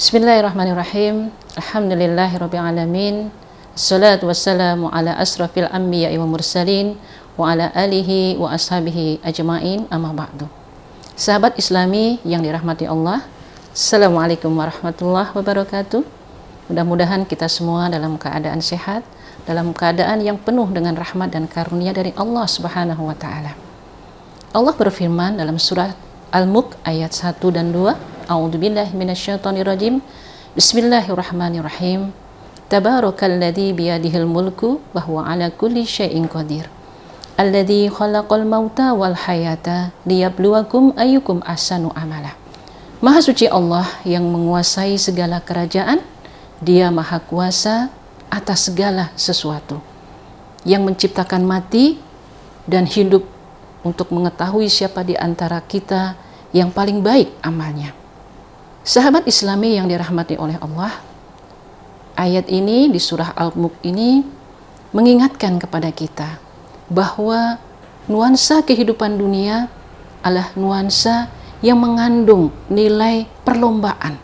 Bismillahirrahmanirrahim. Alhamdulillahirabbil alamin. Assalatu wassalamu ala asrafil anbiya'i wa mursalin wa ala alihi wa ashabihi ajmain, amma ba'du. Sahabat Islami yang dirahmati Allah, Assalamualaikum warahmatullahi wabarakatuh. Mudah-mudahan kita semua dalam keadaan sehat, dalam keadaan yang penuh dengan rahmat dan karunia dari Allah Subhanahu wa taala. Allah berfirman dalam surah Al-Mulk ayat 1 dan 2, A'udzubillahi minasyaitonirrajim. Bismillahirrahmanirrahim. Tabarakalladzi biyadihil mulku wa huwa ala kulli syai'in qadir. Alladzi khalaqal mauta wal hayata liyabluwakum ayyukum ahsanu amala. Maha suci Allah yang menguasai segala kerajaan. Dia maha kuasa atas segala sesuatu, yang menciptakan mati dan hidup untuk mengetahui siapa di antara kita yang paling baik amalnya. Sahabat Islami yang dirahmati oleh Allah, ayat ini di surah Al-Mulk ini mengingatkan kepada kita bahwa nuansa kehidupan dunia adalah nuansa yang mengandung nilai perlombaan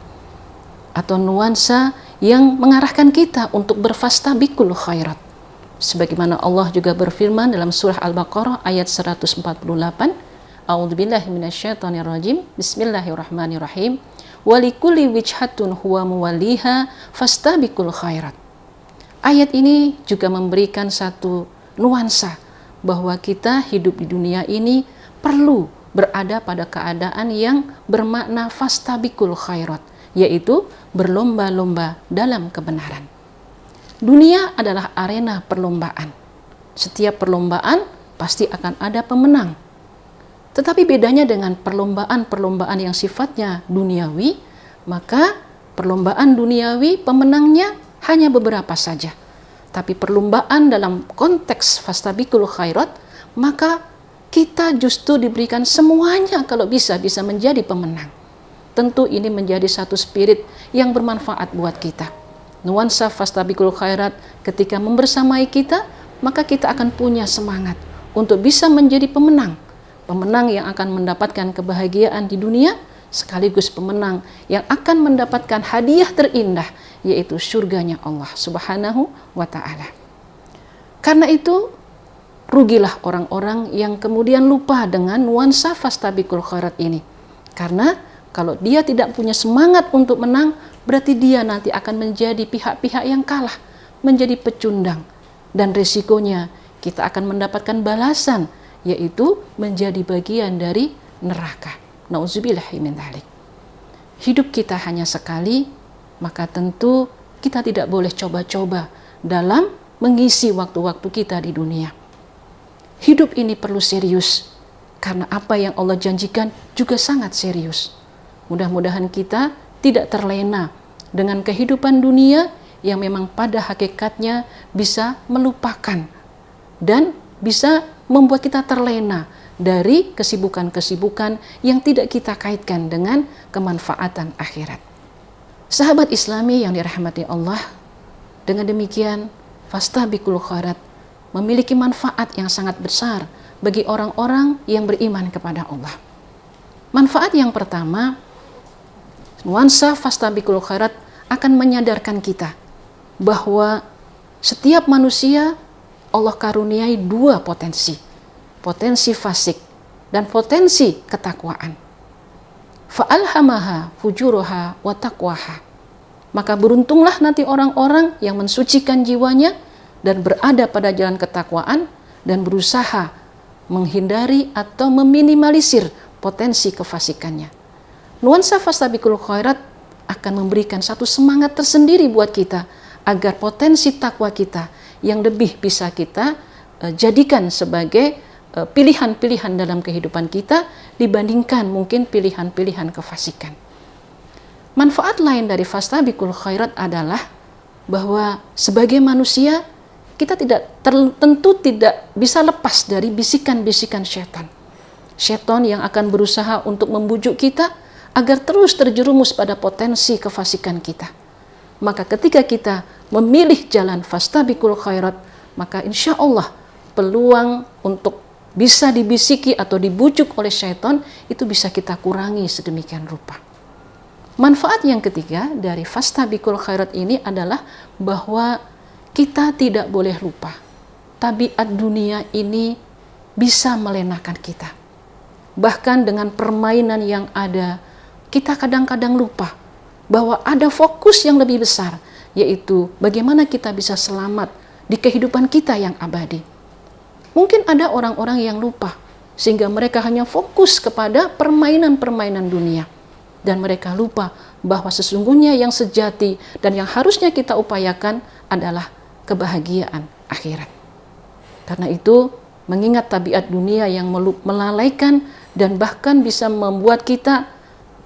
atau nuansa yang mengarahkan kita untuk berfastabiqul khairat. Sebagaimana Allah juga berfirman dalam surah Al-Baqarah ayat 148, A'udzubillahi minasyaitonirrajim. Bismillahirrahmanirrahim. Walikulli wijhatun huwa muwalliha fastabiqul khairat. Ayat ini juga memberikan satu nuansa bahwa kita hidup di dunia ini perlu berada pada keadaan yang bermakna fastabiqul khairat, yaitu berlomba-lomba dalam kebenaran. Dunia adalah arena perlombaan. Setiap perlombaan pasti akan ada pemenang. Tetapi bedanya dengan perlombaan-perlombaan yang sifatnya duniawi, maka perlombaan duniawi pemenangnya hanya beberapa saja. Tapi perlombaan dalam konteks fastabiqul khairat, maka kita justru diberikan semuanya kalau bisa menjadi pemenang. Tentu ini menjadi satu spirit yang bermanfaat buat kita. Nuansa fastabiqul khairat ketika membersamai kita, maka kita akan punya semangat untuk bisa menjadi pemenang. Pemenang yang akan mendapatkan kebahagiaan di dunia, sekaligus pemenang yang akan mendapatkan hadiah terindah, yaitu surganya Allah Subhanahu wa ta'ala. Karena itu, rugilah orang-orang yang kemudian lupa dengan nuansa fastabiqul khairat ini. Karena kalau dia tidak punya semangat untuk menang, berarti dia nanti akan menjadi pihak-pihak yang kalah, menjadi pecundang. Dan risikonya kita akan mendapatkan balasan, yaitu menjadi bagian dari neraka. Nauzubillahi min dzalik. Hidup kita hanya sekali, maka tentu kita tidak boleh coba-coba dalam mengisi waktu-waktu kita di dunia. Hidup ini perlu serius, karena apa yang Allah janjikan juga sangat serius. Mudah-mudahan kita tidak terlena dengan kehidupan dunia yang memang pada hakikatnya bisa melupakan dan bisa membuat kita terlena dari kesibukan-kesibukan yang tidak kita kaitkan dengan kemanfaatan akhirat. Sahabat Islami yang dirahmati Allah, dengan demikian fastabiqul khairat memiliki manfaat yang sangat besar bagi orang-orang yang beriman kepada Allah. Manfaat yang pertama, nuansa fastabiqul khairat akan menyadarkan kita bahwa setiap manusia Allah karuniai dua potensi fasik dan potensi ketakwaan. Fa'alhamaha fujuruha wa taqwaha. Maka beruntunglah nanti orang-orang yang mensucikan jiwanya dan berada pada jalan ketakwaan dan berusaha menghindari atau meminimalisir potensi kefasikannya. Nuansa fastabiqul khairat akan memberikan satu semangat tersendiri buat kita agar potensi takwa kita yang lebih bisa kita jadikan sebagai pilihan-pilihan dalam kehidupan kita dibandingkan mungkin pilihan-pilihan kefasikan. Manfaat lain dari fastabiqul khairat adalah bahwa sebagai manusia kita tentu tidak bisa lepas dari bisikan-bisikan syaitan. Syaitan yang akan berusaha untuk membujuk kita agar terus terjerumus pada potensi kefasikan kita. Maka ketika kita memilih jalan fastabiqul khairat, maka insya Allah peluang untuk bisa dibisiki atau dibujuk oleh syaitan itu bisa kita kurangi sedemikian rupa. Manfaat yang ketiga dari fastabiqul khairat ini adalah bahwa kita tidak boleh lupa. Tabiat dunia ini bisa melenakan kita. Bahkan dengan permainan yang ada, kita kadang-kadang lupa bahwa ada fokus yang lebih besar, yaitu bagaimana kita bisa selamat di kehidupan kita yang abadi. Mungkin ada orang-orang yang lupa, sehingga mereka hanya fokus kepada permainan-permainan dunia. Dan mereka lupa bahwa sesungguhnya yang sejati dan yang harusnya kita upayakan adalah kebahagiaan akhirat. Karena itu, mengingat tabiat dunia yang melalaikan dan bahkan bisa membuat kita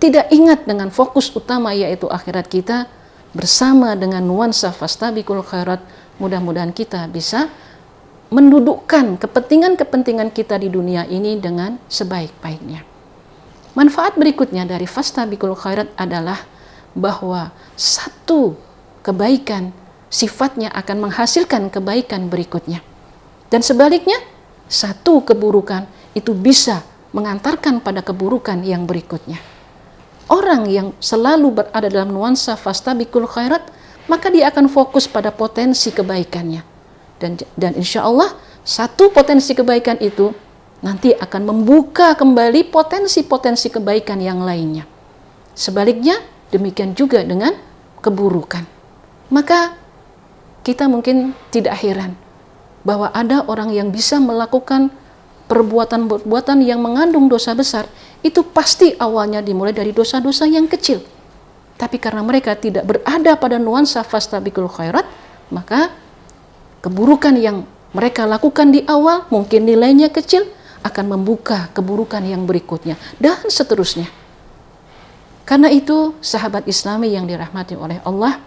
tidak ingat dengan fokus utama yaitu akhirat kita, bersama dengan nuansa fastabiqul khairat, mudah-mudahan kita bisa mendudukkan kepentingan-kepentingan kita di dunia ini dengan sebaik-baiknya. Manfaat berikutnya dari fastabiqul khairat adalah bahwa satu kebaikan sifatnya akan menghasilkan kebaikan berikutnya. Dan sebaliknya, satu keburukan itu bisa mengantarkan pada keburukan yang berikutnya. Orang yang selalu berada dalam nuansa fastabiqul khairat, maka dia akan fokus pada potensi kebaikannya. Dan insya Allah, satu potensi kebaikan itu nanti akan membuka kembali potensi-potensi kebaikan yang lainnya. Sebaliknya, demikian juga dengan keburukan. Maka kita mungkin tidak heran bahwa ada orang yang bisa melakukan perbuatan-perbuatan yang mengandung dosa besar, itu pasti awalnya dimulai dari dosa-dosa yang kecil. Tapi karena mereka tidak berada pada nuansa fastabiqul khairat, maka keburukan yang mereka lakukan di awal mungkin nilainya kecil, akan membuka keburukan yang berikutnya, dan seterusnya. Karena itu, sahabat Islami yang dirahmati oleh Allah,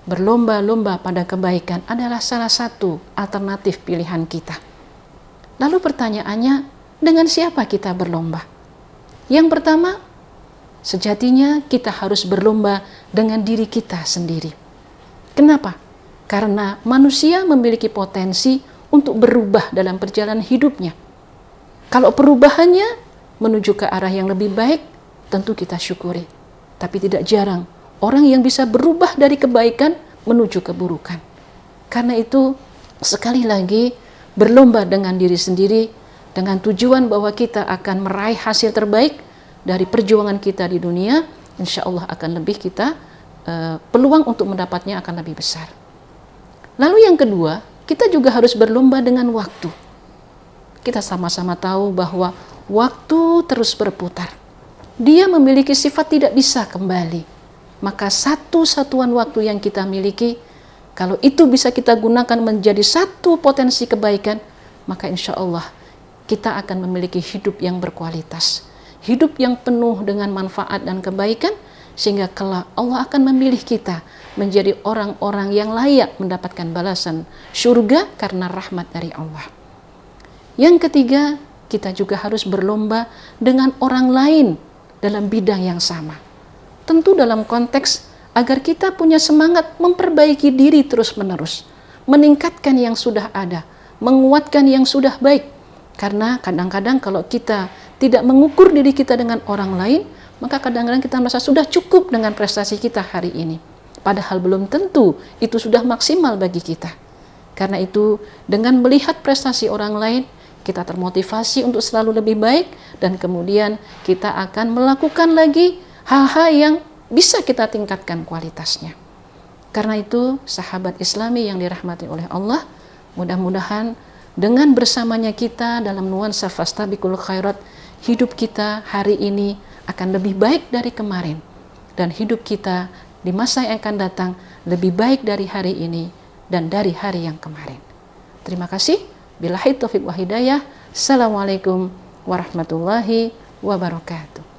berlomba-lomba pada kebaikan adalah salah satu alternatif pilihan kita. Lalu pertanyaannya, dengan siapa kita berlomba? Yang pertama, sejatinya kita harus berlomba dengan diri kita sendiri. Kenapa? Karena manusia memiliki potensi untuk berubah dalam perjalanan hidupnya. Kalau perubahannya menuju ke arah yang lebih baik, tentu kita syukuri. Tapi tidak jarang orang yang bisa berubah dari kebaikan menuju keburukan. Karena itu, sekali lagi, berlomba dengan diri sendiri dengan tujuan bahwa kita akan meraih hasil terbaik dari perjuangan kita di dunia, insya Allah akan lebih kita, peluang untuk mendapatnya akan lebih besar. Lalu yang kedua, kita juga harus berlomba dengan waktu. Kita sama-sama tahu bahwa waktu terus berputar. Dia memiliki sifat tidak bisa kembali. Maka satu satuan waktu yang kita miliki, kalau itu bisa kita gunakan menjadi satu potensi kebaikan, maka insya Allah kita akan memiliki hidup yang berkualitas. Hidup yang penuh dengan manfaat dan kebaikan, sehingga kelak Allah akan memilih kita menjadi orang-orang yang layak mendapatkan balasan surga karena rahmat dari Allah. Yang ketiga, kita juga harus berlomba dengan orang lain dalam bidang yang sama. Tentu dalam konteks agar kita punya semangat memperbaiki diri terus-menerus, meningkatkan yang sudah ada, menguatkan yang sudah baik. Karena kadang-kadang kalau kita tidak mengukur diri kita dengan orang lain, maka kadang-kadang kita merasa sudah cukup dengan prestasi kita hari ini. Padahal belum tentu itu sudah maksimal bagi kita. Karena itu, dengan melihat prestasi orang lain, kita termotivasi untuk selalu lebih baik, dan kemudian kita akan melakukan lagi hal-hal yang bisa kita tingkatkan kualitasnya. Karena itu, sahabat Islami yang dirahmati oleh Allah, mudah-mudahan dengan bersamanya kita dalam nuansa fastabiqul khairat, hidup kita hari ini akan lebih baik dari kemarin, dan hidup kita di masa yang akan datang lebih baik dari hari ini dan dari hari yang kemarin. Terima kasih. Billahi taufiq wa hidayah. Assalamualaikum warahmatullahi wabarakatuh.